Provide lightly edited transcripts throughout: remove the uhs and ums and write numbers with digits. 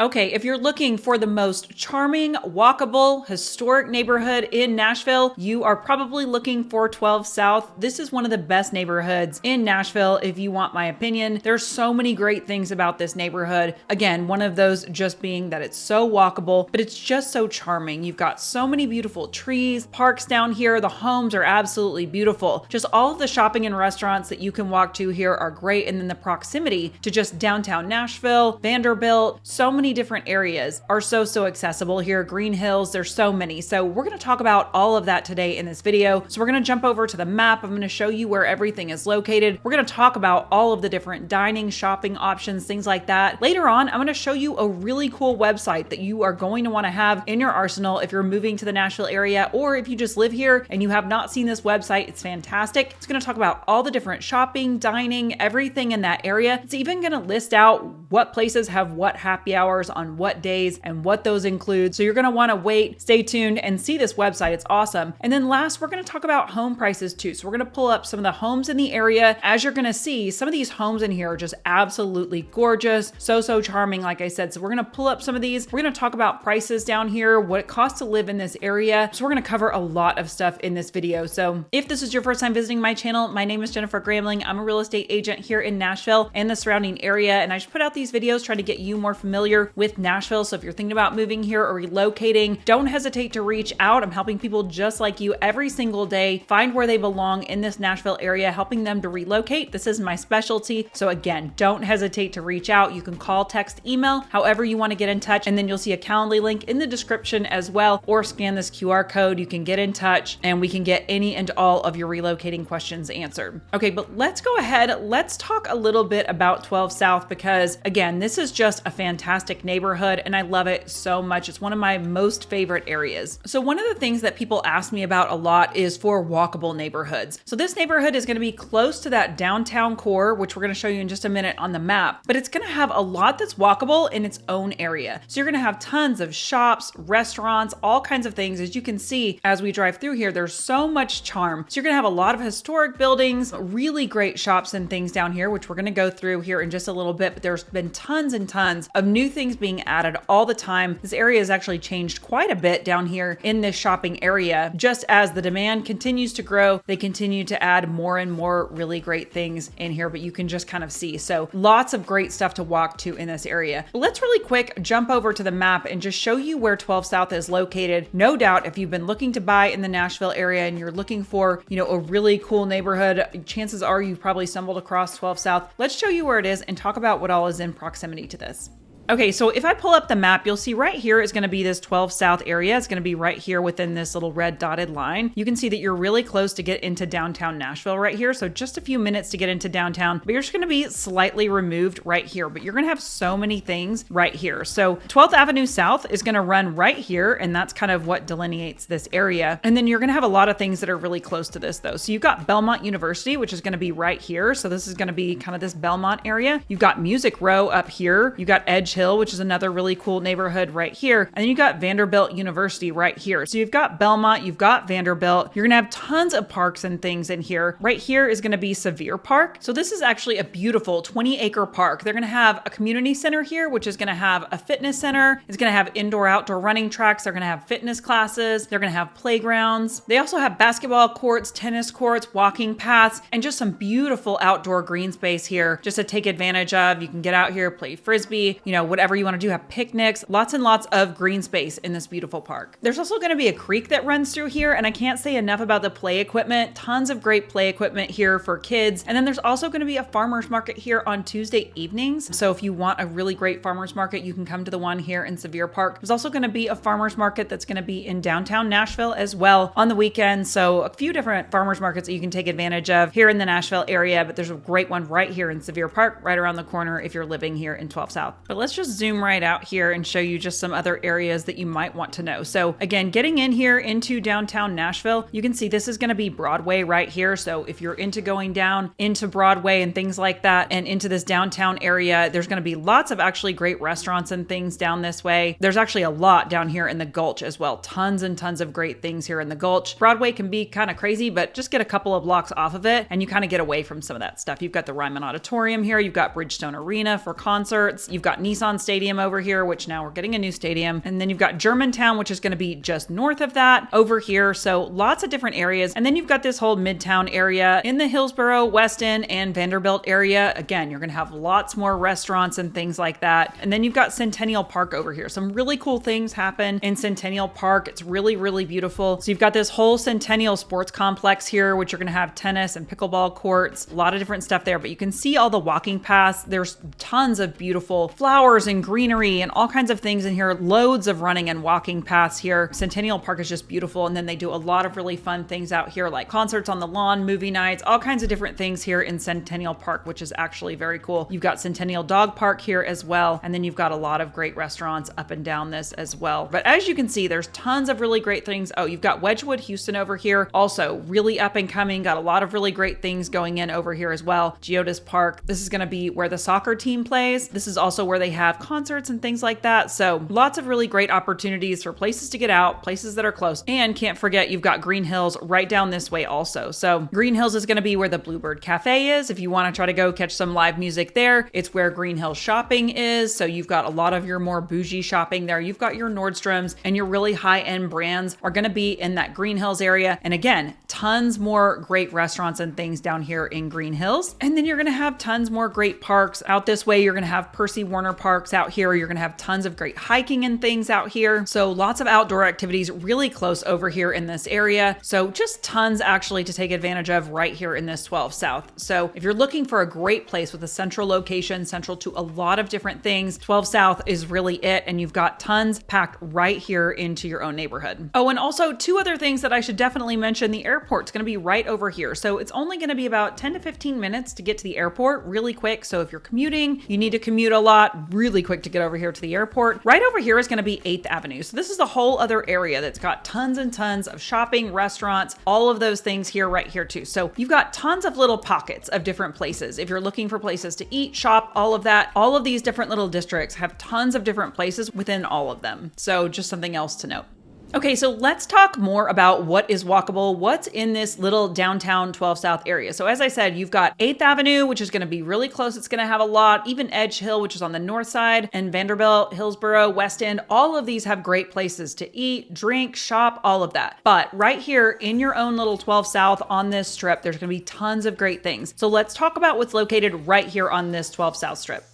Okay, if you're looking for the most charming, walkable, historic neighborhood in Nashville, you are probably looking for 12 South. This is one of the best neighborhoods in Nashville, if you want my opinion. There's so many great things about this neighborhood. Again, one of those just being that it's so walkable, but it's just so charming. You've got so many beautiful trees, parks down here. The homes are absolutely beautiful. Just all of the shopping and restaurants that you can walk to here are great. And then the proximity to just downtown Nashville, Vanderbilt, so many different areas are so accessible here. Green Hills, there's so many. So we're going to talk about all of that today in this video. So we're going to jump over to the map. I'm going to show you where everything is located. We're going to talk about all of the different dining, shopping options, things like that. Later on, I'm going to show you a really cool website that you are going to want to have in your arsenal if you're moving to the Nashville area, or if you just live here and you have not seen this website. It's fantastic. It's going to talk about all the different shopping, dining, everything in that area. It's even going to list out what places have what happy hours on what days and what those include. So you're going to want to wait, stay tuned, and see this website. It's awesome. And then last, we're going to talk about home prices too. So we're going to pull up some of the homes in the area. As you're going to see, some of these homes in here are just absolutely gorgeous. So charming, like I said. So we're going to pull up some of these. We're going to talk about prices down here, what it costs to live in this area. So we're going to cover a lot of stuff in this video. So if this is your first time visiting my channel, my name is Jennifer Gramling. I'm a real estate agent here in Nashville and the surrounding area. And I just put out these videos trying to get you more familiar with Nashville. So if you're thinking about moving here or relocating, don't hesitate to reach out. I'm helping people just like you every single day find where they belong in this Nashville area, helping them to relocate. This is my specialty. So again, don't hesitate to reach out. You can call, text, email, however you want to get in touch. And then you'll see a Calendly link in the description as well, or scan this QR code. You can get in touch and we can get any and all of your relocating questions answered. Okay, but let's go ahead. Let's talk a little bit about 12 South, because again, this is just a fantastic neighborhood and I love it so much. It's one of my most favorite areas. So one of the things that people ask me about a lot is for walkable neighborhoods. So this neighborhood is going to be close to that downtown core, which we're going to show you in just a minute on the map, but it's going to have a lot that's walkable in its own area. So you're going to have tons of shops, restaurants, all kinds of things. As you can see, as we drive through here, there's so much charm. So you're going to have a lot of historic buildings, really great shops and things down here, which we're going to go through here in just a little bit, but there's been tons and tons of new things being added all the time. This area has actually changed quite a bit down here in this shopping area. Just as the demand continues to grow, they continue to add more and more really great things in here, but you can just kind of see. So lots of great stuff to walk to in this area. But let's really quick jump over to the map and just show you where 12 South is located. No doubt, if you've been looking to buy in the Nashville area and you're looking for, a really cool neighborhood, chances are you've probably stumbled across 12 South. Let's show you where it is and talk about what all is in proximity to this. Okay, so if I pull up the map, you'll see right here is going to be this 12 South area. It's going to be right here within this little red dotted line. You can see that you're really close to get into downtown Nashville right here. So just a few minutes to get into downtown, but you're just going to be slightly removed right here, but you're going to have so many things right here. So 12th Avenue South is going to run right here, and that's kind of what delineates this area. And then you're going to have a lot of things that are really close to this though. So you've got Belmont University, which is going to be right here. So this is going to be kind of this Belmont area. You've got Music Row up here. You've got Edge Hill, which is another really cool neighborhood right here. And then you got Vanderbilt University right here. So you've got Belmont, you've got Vanderbilt. You're going to have tons of parks and things in here. Right here is going to be Sevier Park. So this is actually a beautiful 20-acre park. They're going to have a community center here, which is going to have a fitness center. It's going to have indoor-outdoor running tracks. They're going to have fitness classes. They're going to have playgrounds. They also have basketball courts, tennis courts, walking paths, and just some beautiful outdoor green space here just to take advantage of. You can get out here, play Frisbee, whatever you want to do, have picnics, lots and lots of green space in this beautiful park. There's also going to be a creek that runs through here, and I can't say enough about the play equipment. Tons of great play equipment here for kids. And then there's also going to be a farmer's market here on Tuesday evenings. So if you want a really great farmer's market, you can come to the one here in Sevier Park. There's also going to be a farmer's market that's going to be in downtown Nashville as well on the weekend. So a few different farmer's markets that you can take advantage of here in the Nashville area, but there's a great one right here in Sevier Park, right around the corner if you're living here in 12 South. But let's just zoom right out here and show you just some other areas that you might want to know. So again, getting in here into downtown Nashville, you can see this is going to be Broadway right here. So if you're into going down into Broadway and things like that and into this downtown area, there's going to be lots of actually great restaurants and things down this way. There's actually a lot down here in the Gulch as well. Tons and tons of great things here in the Gulch. Broadway can be kind of crazy, but just get a couple of blocks off of it and you kind of get away from some of that stuff. You've got the Ryman Auditorium here. You've got Bridgestone Arena for concerts. You've got Nissan Nissan Stadium over here, which now we're getting a new stadium. And then you've got Germantown, which is going to be just north of that over here. So lots of different areas. And then you've got this whole Midtown area in the Hillsborough, West End, and Vanderbilt area. Again, you're going to have lots more restaurants and things like that. And then you've got Centennial Park over here. Some really cool things happen in Centennial Park. It's really, really beautiful. So you've got this whole Centennial Sports Complex here, which you're going to have tennis and pickleball courts, a lot of different stuff there, but you can see all the walking paths. There's tons of beautiful flowers and greenery and all kinds of things in here, loads of running and walking paths here. Centennial Park is just beautiful. And then they do a lot of really fun things out here, like concerts on the lawn, movie nights, all kinds of different things here in Centennial Park, which is actually very cool. You've got Centennial Dog Park here as well. And then you've got a lot of great restaurants up and down this as well. But as you can see, there's tons of really great things. Oh, you've got Wedgwood, Houston over here. Also really up and coming, got a lot of really great things going in over here as well. Geodis Park. This is going to be where the soccer team plays. This is also where they have concerts and things like that. So lots of really great opportunities for places to get out, places that are close. And can't forget, you've got Green Hills right down this way also. So Green Hills is going to be where the Bluebird Cafe is. If you want to try to go catch some live music there, it's where Green Hills Shopping is. So you've got a lot of your more bougie shopping there. You've got your Nordstroms and your really high-end brands are going to be in that Green Hills area. And again, tons more great restaurants and things down here in Green Hills. And then you're going to have tons more great parks out this way. You're going to have Percy Warner Parks out here. You're going to have tons of great hiking and things out here. So lots of outdoor activities really close over here in this area. So just tons actually to take advantage of right here in this 12 South. So if you're looking for a great place with a central location, central to a lot of different things, 12 South is really it. And you've got tons packed right here into your own neighborhood. Oh, and also two other things that I should definitely mention. The airport's going to be right over here. So it's only going to be about 10 to 15 minutes to get to the airport, really quick. So if you're commuting, you need to commute a lot, really quick to get over here to the airport. Right over here is going to be 8th Avenue. So this is a whole other area that's got tons and tons of shopping, restaurants, all of those things here, right here too. So you've got tons of little pockets of different places. If you're looking for places to eat, shop, all of that, all of these different little districts have tons of different places within all of them. So just something else to note. Okay, so let's talk more about what is walkable, what's in this little downtown 12 South area. So as I said, you've got 8th Avenue, which is going to be really close. It's going to have a lot, even Edge Hill, which is on the north side, and Vanderbilt, Hillsborough, West End. All of these have great places to eat, drink, shop, all of that. But right here in your own little 12 South on this strip, there's going to be tons of great things. So let's talk about what's located right here on this 12 South strip.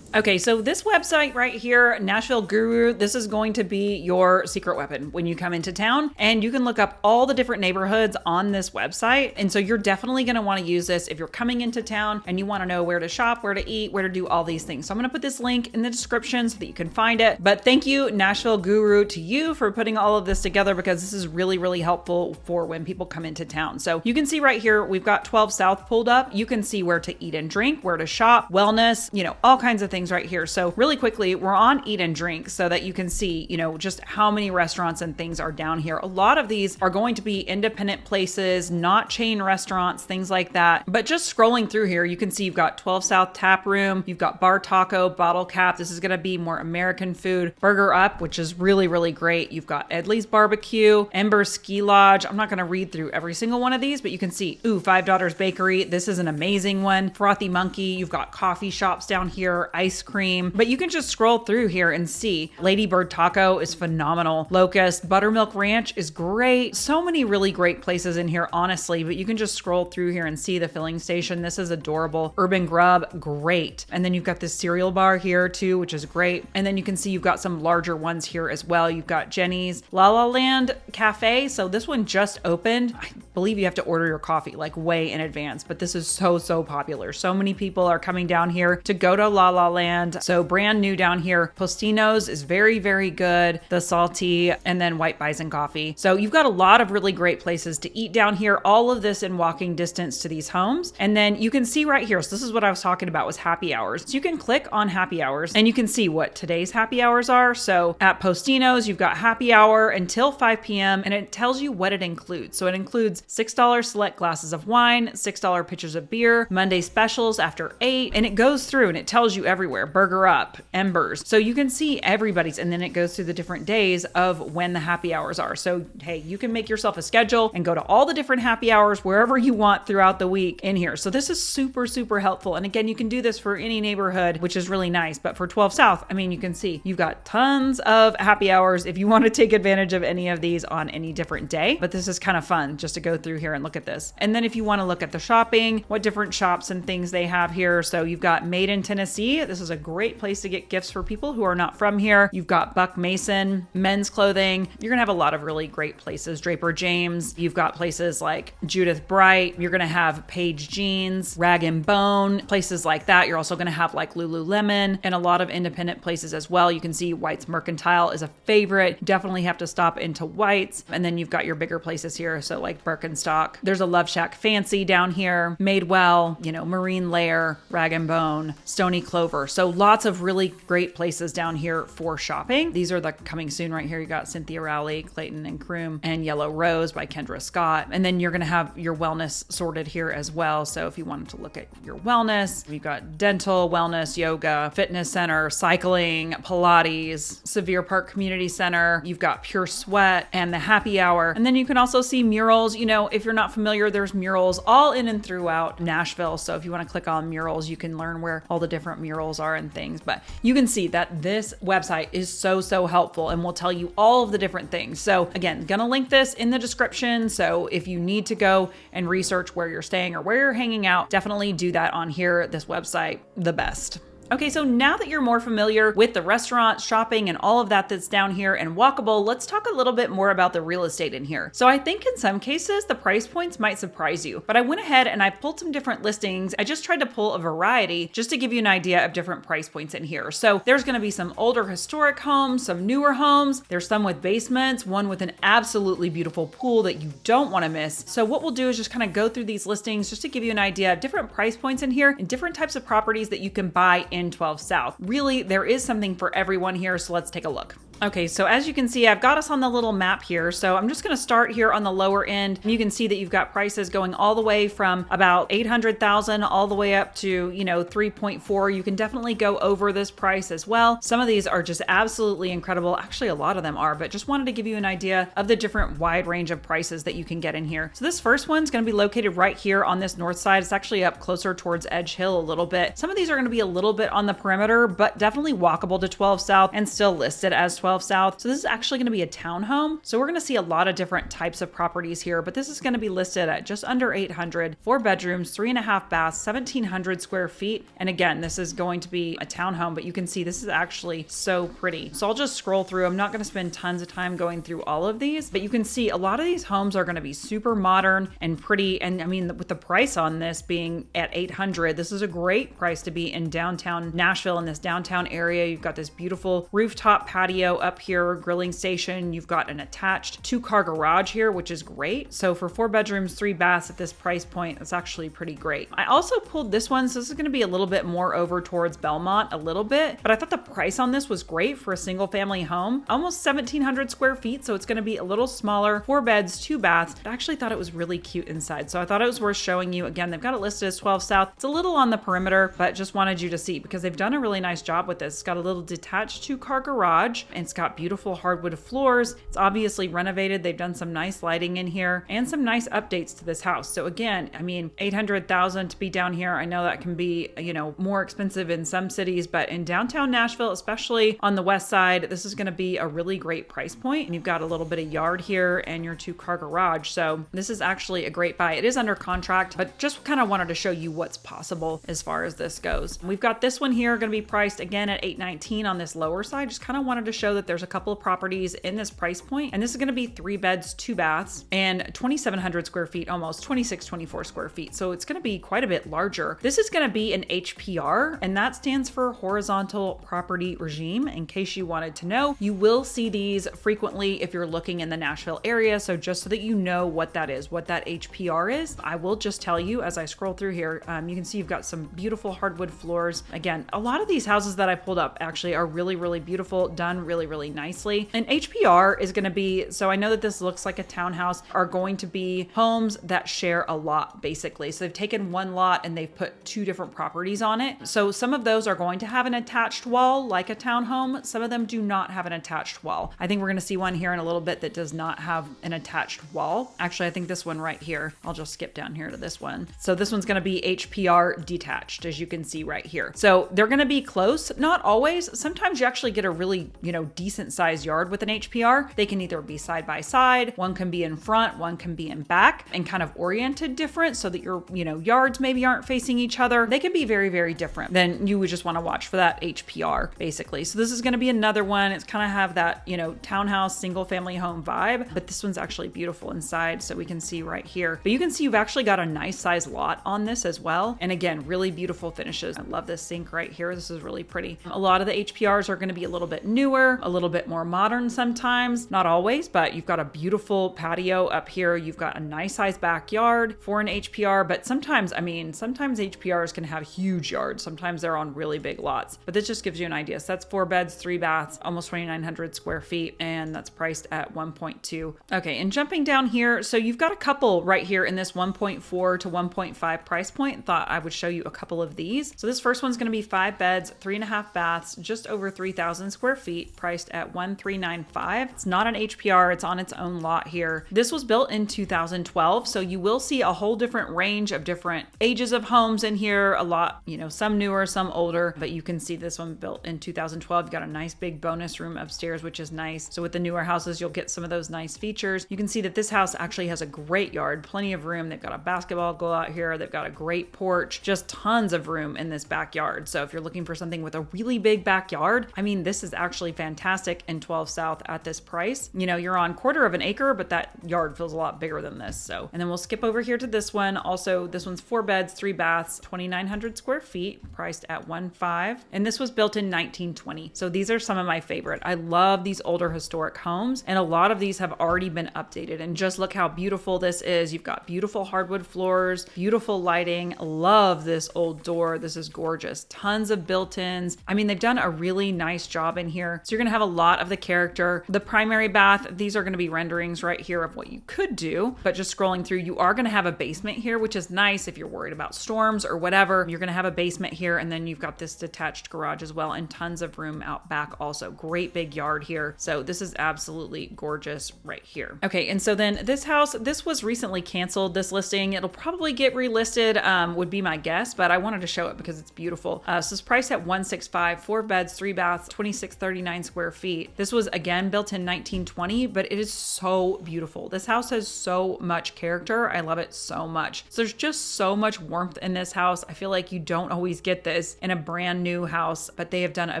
Okay, so this website right here, Nashville Guru, this is going to be your secret weapon when you come into town, and you can look up all the different neighborhoods on this website. And so you're definitely going to want to use this if you're coming into town and you want to know where to shop, where to eat, where to do all these things. So I'm going to put this link in the description so that you can find it. But thank you, Nashville Guru, to you for putting all of this together, because this is really, really helpful for when people come into town. So you can see right here, we've got 12 South pulled up. You can see where to eat and drink, where to shop, wellness, all kinds of things right here. So really quickly, we're on eat and drink so that you can see, just how many restaurants and things are down here. A lot of these are going to be independent places, not chain restaurants, things like that. But just scrolling through here, you can see you've got 12 South Tap Room, you've got Bar Taco, Bottle Cap. This is going to be more American food. Burger Up, which is really, really great. You've got Edley's Barbecue, Ember Ski Lodge. I'm not going to read through every single one of these, but you can see, Five Daughters Bakery. This is an amazing one. Frothy Monkey. You've got coffee shops down here, ice cream. But you can just scroll through here and see Lady Bird Taco is phenomenal. Locust, Buttermilk Ranch is great. So many really great places in here, honestly, but you can just scroll through here and see the filling station. This is adorable. Urban Grub, great. And then you've got this cereal bar here too, which is great. And then you can see you've got some larger ones here as well. You've got Jenny's La La Land Cafe. So this one just opened. I believe you have to order your coffee like way in advance, but this is so popular. So many people are coming down here to go to La La Land. So brand new down here. Postino's is very, very good. The Salty, and then White Bison Coffee. So you've got a lot of really great places to eat down here. All of this in walking distance to these homes. And then you can see right here. So this is what I was talking about, was happy hours. So you can click on happy hours and you can see what today's happy hours are. So at Postino's, you've got happy hour until 5 p.m. and it tells you what it includes. So it includes $6 select glasses of wine, $6 pitchers of beer, Monday specials after 8, and it goes through and it tells you everywhere, Burger Up, Embers. So you can see everybody's, and then it goes through the different days of when the happy hours are. So hey, you can make yourself a schedule and go to all the different happy hours wherever you want throughout the week in here. So this is super, super helpful. And again, you can do this for any neighborhood, which is really nice. But for 12 South, I mean, you can see you've got tons of happy hours if you want to take advantage of any of these on any different day. But this is kind of fun just to go through here and look at this. And then if you want to look at the shopping, what different shops and things they have here. So you've got Made in Tennessee. This is a great place to get gifts for people who are not from here. You've got Buck Mason, men's clothing. You're going to have a lot of really great places. Draper James. You've got places like Judith Bright. You're going to have Paige Jeans, Rag and Bone, places like that. You're also going to have like Lululemon and a lot of independent places as well. You can see White's Mercantile is a favorite. Definitely have to stop into White's. And then you've got your bigger places here. So like Birkenstock. There's a Love Shack Fancy down here, Madewell, Marine Layer, Rag and Bone, Stony Clover. So lots of really great places down here for shopping. These are the coming soon right here. You got Cynthia Rowley, Clayton and Croom, and Yellow Rose by Kendra Scott. And then you're going to have your wellness sorted here as well. So if you wanted to look at your wellness, you've got dental, wellness, yoga, fitness center, cycling, Pilates, Sevier Park Community Center. You've got Pure Sweat and the happy hour. And then you can also see murals. If you're not familiar, there's murals all in and throughout Nashville. So if you want to click on murals, you can learn where all the different murals are and things. But you can see that this website is so, so helpful and will tell you all of the different things. So again, gonna link this in the description. So if you need to go and research where you're staying or where you're hanging out, definitely do that on here. This website, the best. Okay, so now that you're more familiar with the restaurant, shopping, and all of that that's down here and Walkable, let's talk a little bit more about the real estate in here. So I think in some cases, the price points might surprise you, but I went ahead and I pulled some different listings. I just tried to pull a variety just to give you an idea of different price points in here. So there's gonna be some older historic homes, some newer homes. There's some with basements, one with an absolutely beautiful pool that you don't wanna miss. So what we'll do is just kind of go through these listings just to give you an idea of different price points in here and different types of properties that you can buy in 12 South. Really, there is something for everyone here, so let's take a look. Okay, so as you can see, I've got us on the little map here. So I'm just gonna start here on the lower end. You can see that you've got prices going all the way from about 800,000 all the way up to, 3.4. You can definitely go over this price as well. Some of these are just absolutely incredible. Actually, a lot of them are, but just wanted to give you an idea of the different wide range of prices that you can get in here. So this first one's gonna be located right here on this north side. It's actually up closer towards Edge Hill a little bit. Some of these are gonna be a little bit on the perimeter, but definitely walkable to 12 South and still listed as 12 South. So this is actually going to be a townhome. So we're going to see a lot of different types of properties here, but this is going to be listed at just under 800, 4 bedrooms, 3.5 baths, 1,700 square feet. And again, this is going to be a townhome, but you can see this is actually so pretty. So I'll just scroll through. I'm not going to spend tons of time going through all of these, but you can see a lot of these homes are going to be super modern and pretty. And I mean, with the price on this being at 800, this is a great price to be in downtown Nashville, in this downtown area. You've got this beautiful rooftop patio up here, grilling station. You've got an attached 2-car garage here, which is great. So for 4 bedrooms, 3 baths at this price point, it's actually pretty great. I also pulled this one. So this is going to be a little bit more over towards Belmont a little bit, but I thought the price on this was great for a single family home, almost 1,700 square feet. So it's going to be a little smaller, 4 beds, 2 baths. I actually thought it was really cute inside. So I thought it was worth showing you. Again, they've got it listed as 12 South. It's a little on the perimeter, but just wanted you to see because they've done a really nice job with this. It's got a little detached 2-car garage and it's got beautiful hardwood floors. It's obviously renovated. They've done some nice lighting in here and some nice updates to this house. So again, I mean, 800,000 to be down here. I know that can be, more expensive in some cities, but in downtown Nashville, especially on the west side, this is going to be a really great price point. And you've got a little bit of yard here and your 2-car garage. So this is actually a great buy. It is under contract, but just kind of wanted to show you what's possible as far as this goes. We've got this one here going to be priced again at $819 on this lower side. Just kind of wanted to show that there's a couple of properties in this price point, and this is going to be 3 beds, 2 baths, and 2,700 square feet, almost 24 square feet. So it's going to be quite a bit larger. This is going to be an HPR, and that stands for horizontal property regime. In case you wanted to know, you will see these frequently if you're looking in the Nashville area. So just so that you know what that is, what that HPR is, I will just tell you as I scroll through here. You can see you've got some beautiful hardwood floors. Again, a lot of these houses that I pulled up actually are really, really beautiful, done really, really nicely. And HPR is going to be, so I know that this looks like a townhouse, are going to be homes that share a lot basically. So they've taken one lot and they've put two different properties on it. So some of those are going to have an attached wall like a townhome. Some of them do not have an attached wall. I think we're going to see one here in a little bit that does not have an attached wall. Actually, I think this one right here, I'll just skip down here to this one. So this one's going to be HPR detached, as you can see right here. So they're going to be close, not always. Sometimes you actually get a really, decent sized yard with an HPR. They can either be side by side, one can be in front, one can be in back, and kind of oriented different so that your, yards maybe aren't facing each other. They can be very, very different. Then you would just want to watch for that HPR basically. So this is going to be another one. It's kind of have that, townhouse, single family home vibe, but this one's actually beautiful inside. So we can see right here, but you can see you've actually got a nice size lot on this as well. And again, really beautiful finishes. I love this sink right here. This is really pretty. A lot of the HPRs are going to be a little bit newer, a little bit more modern sometimes, not always, but you've got a beautiful patio up here. You've got a nice size backyard for an HPR, but sometimes HPRs can have huge yards. Sometimes they're on really big lots, but this just gives you an idea. So that's 4 beds, 3 baths, almost 2,900 square feet, and that's priced at 1.2. Okay, and jumping down here, so you've got a couple right here in this 1.4 to 1.5 price point. Thought I would show you a couple of these. So this first one's going to be 5 beds, 3.5 baths, just over 3,000 square feet, priced at 1,395. It's not an HPR, it's on its own lot here. This was built in 2012, so you will see a whole different range of different ages of homes in here. A lot, some newer, some older, but you can see this one built in 2012. You've got a nice big bonus room upstairs, which is nice. So with the newer houses, you'll get some of those nice features. You can see that this house actually has a great yard, plenty of room. They've got a basketball goal out here. They've got a great porch, just tons of room in this backyard. So if you're looking for something with a really big backyard, this is actually fantastic in 12 South at this price. You're on 1/4 of an acre, but that yard feels a lot bigger than this. So, and then we'll skip over here to this one. Also, this one's 4 beds, 3 baths, 2,900 square feet, priced at 1.5. And this was built in 1920. So these are some of my favorite. I love these older historic homes, and a lot of these have already been updated. And just look how beautiful this is. You've got beautiful hardwood floors, beautiful lighting. Love this old door. This is gorgeous. Tons of built-ins. They've done a really nice job in here. So you're going to have a lot of the character. The primary bath, these are going to be renderings right here of what you could do, but just scrolling through, you are going to have a basement here, which is nice if you're worried about storms or whatever. You're going to have a basement here, and then you've got this detached garage as well, and tons of room out back also. Great big yard here. So this is absolutely gorgeous right here. Okay, and so then this house, this was recently canceled, this listing. It'll probably get relisted, would be my guess, but I wanted to show it because it's beautiful. So it's priced at 165, 4 beds, 3 baths, 2,639 square feet. This was again built in 1920, but it is so beautiful. This house has so much character. I love it so much. So there's just so much warmth in this house. I feel like you don't always get this in a brand new house, but they have done a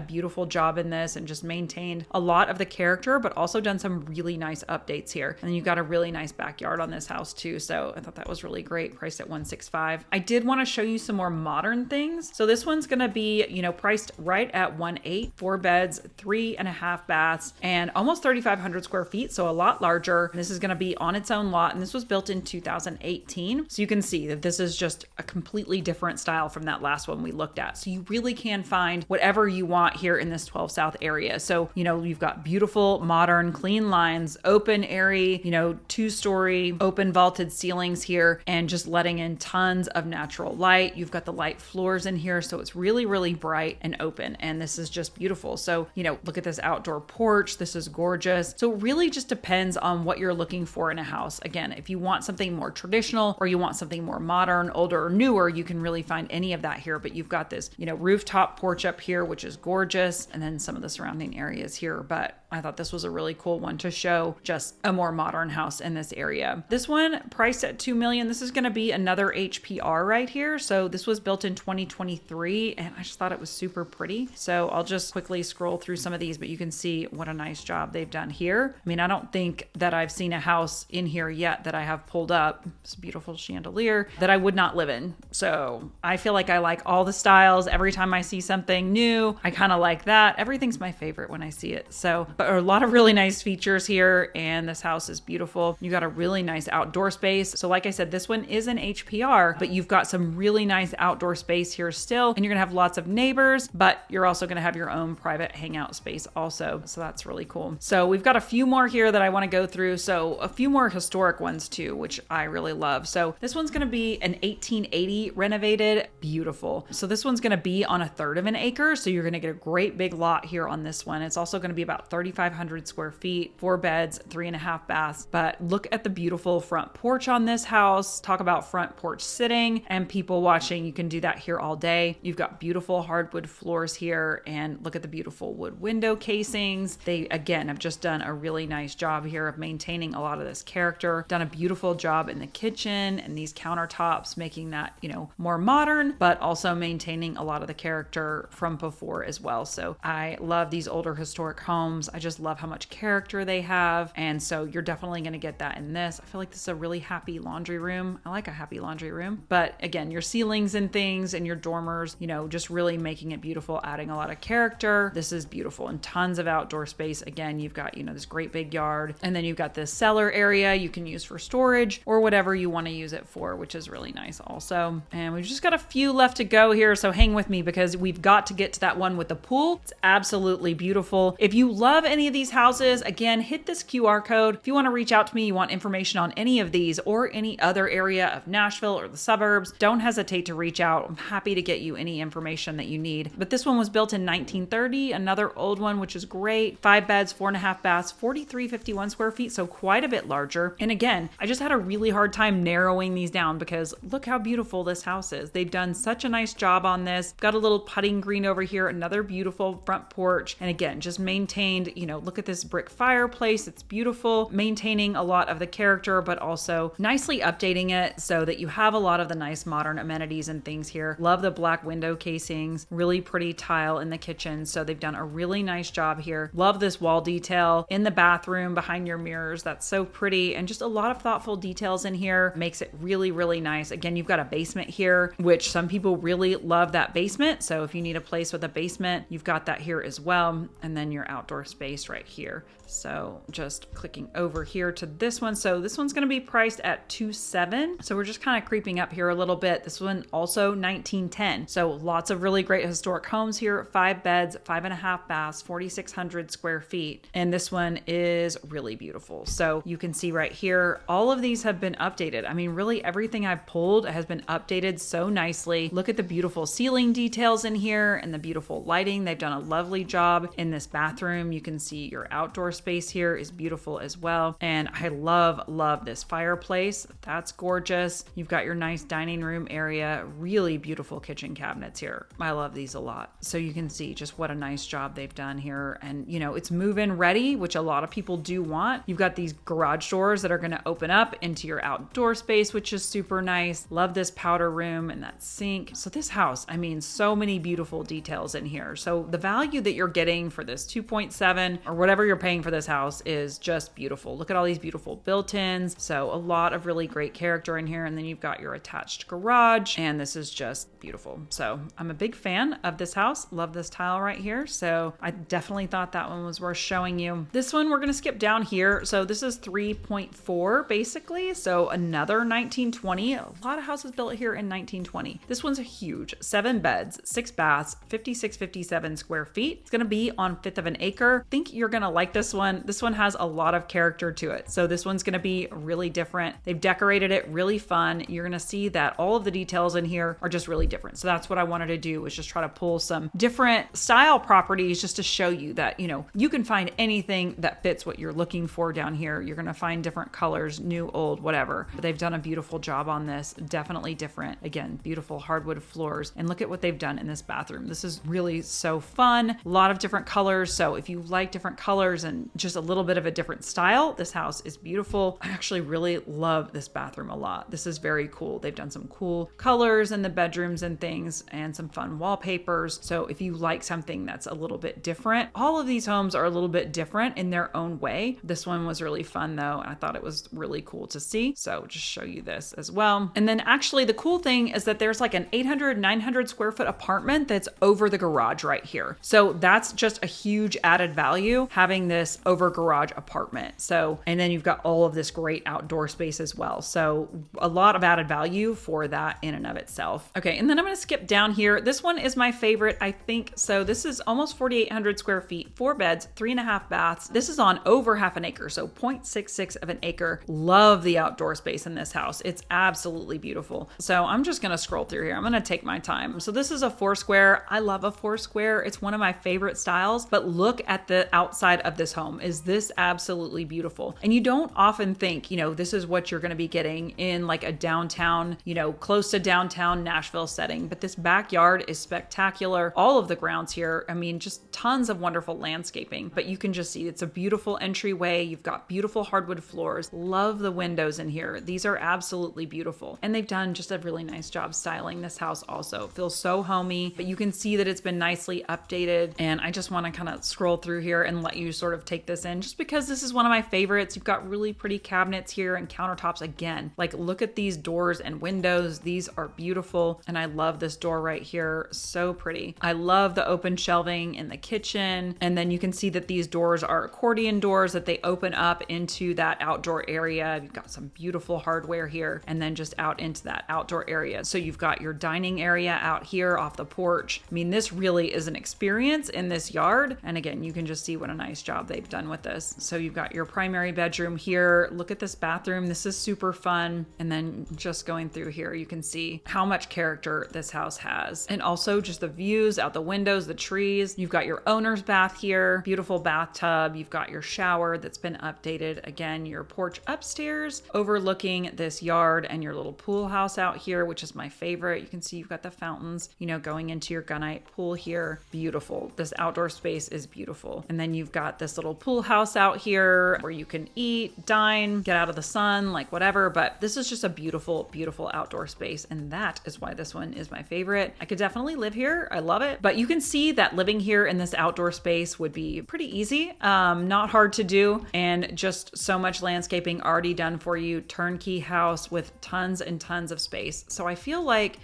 beautiful job in this and just maintained a lot of the character, but also done some really nice updates here. And then you've got a really nice backyard on this house too. So I thought that was really great, priced at 165. I did want to show you some more modern things. So this one's going to be, priced right at 1.8, 4 beds, 3.5 baths, and almost 3,500 square feet. So a lot larger. This is going to be on its own lot. And this was built in 2018. So you can see that this is just a completely different style from that last one we looked at. So you really can find whatever you want here in this 12 South area. So, you've got beautiful, modern, clean lines, open airy, 2-story, open vaulted ceilings here, and just letting in tons of natural light. You've got the light floors in here. So it's really, really bright and open. And this is just beautiful. So, look at this outdoor porch. This is gorgeous. So it really just depends on what you're looking for in a house. Again, if you want something more traditional or you want something more modern, older, or newer, you can really find any of that here. But you've got this, rooftop porch up here, which is gorgeous. And then some of the surrounding areas here. But I thought this was a really cool one to show just a more modern house in this area. This one priced at $2 million. This is going to be another HPR right here. So this was built in 2023 and I just thought it was super pretty. So I'll just quickly scroll through some of these, but you can see what a nice job they've done here. I don't think that I've seen a house in here yet that I have pulled up, this beautiful chandelier, that I would not live in. So I feel like I like all the styles. Every time I see something new, I kind of like that. Everything's my favorite when I see it. So, but a lot of really nice features here, and this house is beautiful. You got a really nice outdoor space. So like I said, this one is an HPR, but you've got some really nice outdoor space here still, and you're gonna have lots of neighbors, but you're also gonna have your own private hangout space also. So that's really cool. So we've got a few more here that I wanna go through. So a few more historic ones too, which I really love. So this one's gonna be an 1880 renovated, beautiful. So this one's gonna be on 1/3 of an acre. So you're gonna get a great big lot here on this one. It's also gonna be about 3,500 square feet, 4 beds, 3.5 baths. But look at the beautiful front porch on this house. Talk about front porch sitting and people watching. You can do that here all day. You've got beautiful hardwood floors here, and look at the beautiful wood window casings. They, again, have just done a really nice job here of maintaining a lot of this character. Done a beautiful job in the kitchen and these countertops, making that, more modern, but also maintaining a lot of the character from before as well. So I love these older historic homes. I just love how much character they have. And so you're definitely going to get that in this. I feel like this is a really happy laundry room. I like a happy laundry room. But again, your ceilings and things and your dormers, just really making it beautiful, adding a lot of character. This is beautiful and tons of outdoor space. Again, you've got, this great big yard. And then you've got this cellar area you can use for storage or whatever you want to use it for, which is really nice also. And we've just got a few left to go here. So hang with me because we've got to get to that one with the pool. It's absolutely beautiful. If you love any of these houses, again, hit this QR code. If you want to reach out to me, you want information on any of these or any other area of Nashville or the suburbs, don't hesitate to reach out. I'm happy to get you any information that you need. But this one was built in 1930, another old one, which is great. 5 beds, 4.5 baths, 4,351 square feet. So quite a bit larger. And again, I just had a really hard time narrowing these down because look how beautiful this house is. They've done such a nice job on this. Got a little putting green over here, another beautiful front porch. And again, just maintained, look at this brick fireplace. It's beautiful, maintaining a lot of the character, but also nicely updating it so that you have a lot of the nice modern amenities and things here. Love the black window casings, really pretty tile in the kitchen. So they've done a really nice job here. Love this wall detail in the bathroom behind your mirrors. That's so pretty. And just a lot of thoughtful details in here. Makes it really, really nice. Again, you've got a basement here, which some people really love that basement. So if you need a place with a basement, you've got that here as well. And then your outdoor space right here. So just clicking over here to this one. So this one's going to be priced at $2.7. So we're just kind of creeping up here a little bit. This one also 1910. So lots of really great historic homes here. 5 beds, 5.5 baths, 4,600 square feet. And this one is really beautiful. So you can see right here, all of these have been updated. I mean, really everything I've pulled has been updated so nicely. Look at the beautiful ceiling details in here and the beautiful lighting. They've done a lovely job in this bathroom. You can see your outdoor space here is beautiful as well. And I love this fireplace. That's gorgeous. You've got your nice dining room area, really beautiful kitchen cabinets here. I love these a lot. So you can see just what a nice job they've done here. And it's move-in ready, which a lot of people do want. You've got these garage doors that are going to open up into your outdoor space, which is super nice. Love this powder room and that sink. So this house, I mean, so many beautiful details in here. So the value that you're getting for this 2.7 or whatever you're paying for this house is just beautiful. Look at all these beautiful built-ins. So a lot of really great character in here. And then you've got your attached garage, and this is just beautiful. So I'm a big fan of this house. Love this tile right here. So I definitely thought that one was worth showing you. This one we're going to skip down here. So this is 3.4 basically. So another 1920. A lot of houses built here in 1920. This one's a huge 7 beds, 6 baths, 5657 square feet. It's going to be on 1/5 of an acre. I think you're going to like this one. This one has a lot of character to it. So this one's going to be really different. They've decorated it really fun. You're going to see that all of the details in here are just really different. So that's what I wanted to do, was just try to pull some different style properties just to show you that, you can find anything that fits what you're looking for down here. You're going to find different colors, new, old, whatever. But they've done a beautiful job on this. Definitely different. Again, beautiful hardwood floors. And look at what they've done in this bathroom. This is really so fun. A lot of different colors. So if you like different colors and just a little bit of a different style, this house is beautiful. I actually really love this bathroom a lot. This is very cool. They've done some cool colors in the bedrooms and things and some fun wallpapers. So if you like something that's a little bit different, all of these homes are a little bit different in their own way. This one was really fun though, and I thought it was really cool to see. So just show you this as well. And then actually the cool thing is that there's like an 900 square foot apartment that's over the garage right here. So that's just a huge added value, having this over garage apartment. So, and then you've got all of this great outdoor space as well. So a lot of added value for that in and of itself. Okay. And then I'm going to skip down down here. This one is my favorite, I think. So this is almost 4,800 square feet, 4 beds, 3.5 baths. This is on over half an acre, so 0.66 of an acre. Love the outdoor space in this house. It's absolutely beautiful. So I'm just gonna scroll through here. I'm gonna take my time. So this is a 4-square. I love a 4-square. It's one of my favorite styles, but look at the outside of this home. Is this absolutely beautiful? And you don't often think, this is what you're gonna be getting in like a downtown, close to downtown Nashville setting, but this backyard is spectacular. All of the grounds here, I mean, just tons of wonderful landscaping, but you can just see it's a beautiful entryway. You've got beautiful hardwood floors. Love the windows in here. These are absolutely beautiful. And they've done just a really nice job styling this house also. It feels so homey, but you can see that it's been nicely updated. And I just want to kind of scroll through here and let you sort of take this in just because this is one of my favorites. You've got really pretty cabinets here and countertops again. Like look at these doors and windows. These are beautiful. And I love this door right here. So pretty. I love the open shelving in the kitchen. And then you can see that these doors are accordion doors that they open up into that outdoor area. You've got some beautiful hardware here and then just out into that outdoor area. So you've got your dining area out here off the porch. I mean, this really is an experience in this yard. And again, you can just see what a nice job they've done with this. So you've got your primary bedroom here. Look at this bathroom. This is super fun. And then just going through here, you can see how much character this house has. And also just the views out the windows, the trees. You've got your owner's bath here, beautiful bathtub. You've got your shower that's been updated. Again, your porch upstairs overlooking this yard and your little pool house out here, which is my favorite. You can see you've got the fountains, going into your gunite pool here. Beautiful. This outdoor space is beautiful. And then you've got this little pool house out here where you can eat, dine, get out of the sun, like whatever. But this is just a beautiful, beautiful outdoor space. And that is why this one is my favorite. I could definitely live here. I love it. But you can see that living here in this outdoor space would be pretty easy, not hard to do, and just so much landscaping already done for you. Turnkey house with tons and tons of space. So I feel like,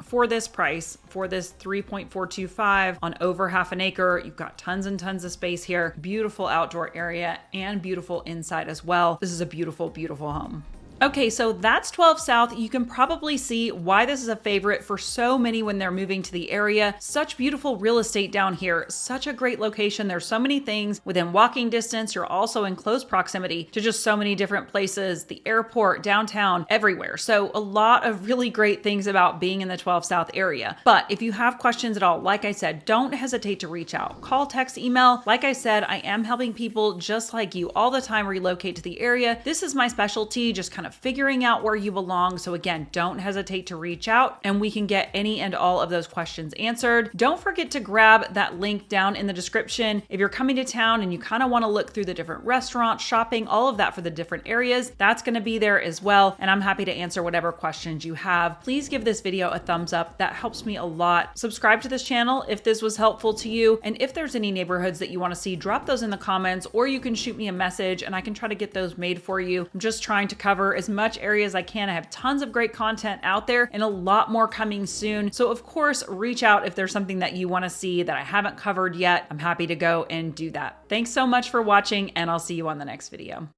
for this price, for this 3.425 on over half an acre, you've got tons and tons of space here, beautiful outdoor area and beautiful inside as well. This is a beautiful, beautiful home. Okay, so that's 12 South. You can probably see why this is a favorite for so many when they're moving to the area. Such beautiful real estate down here. Such a great location. There's so many things within walking distance. You're also in close proximity to just so many different places, the airport, downtown, everywhere. So a lot of really great things about being in the 12 South area. But if you have questions at all, like I said, don't hesitate to reach out. Call, text, email. Like I said, I am helping people just like you all the time relocate to the area. This is my specialty, just kind of figuring out where you belong. So again, don't hesitate to reach out and we can get any and all of those questions answered. Don't forget to grab that link down in the description. If you're coming to town and you kind of want to look through the different restaurants, shopping, all of that for the different areas, that's going to be there as well. And I'm happy to answer whatever questions you have. Please give this video a thumbs up. That helps me a lot. Subscribe to this channel if this was helpful to you. And if there's any neighborhoods that you want to see, drop those in the comments, or you can shoot me a message and I can try to get those made for you. I'm just trying to cover as much area as I can. I have tons of great content out there and a lot more coming soon. So of course, reach out if there's something that you want to see that I haven't covered yet. I'm happy to go and do that. Thanks so much for watching and I'll see you on the next video.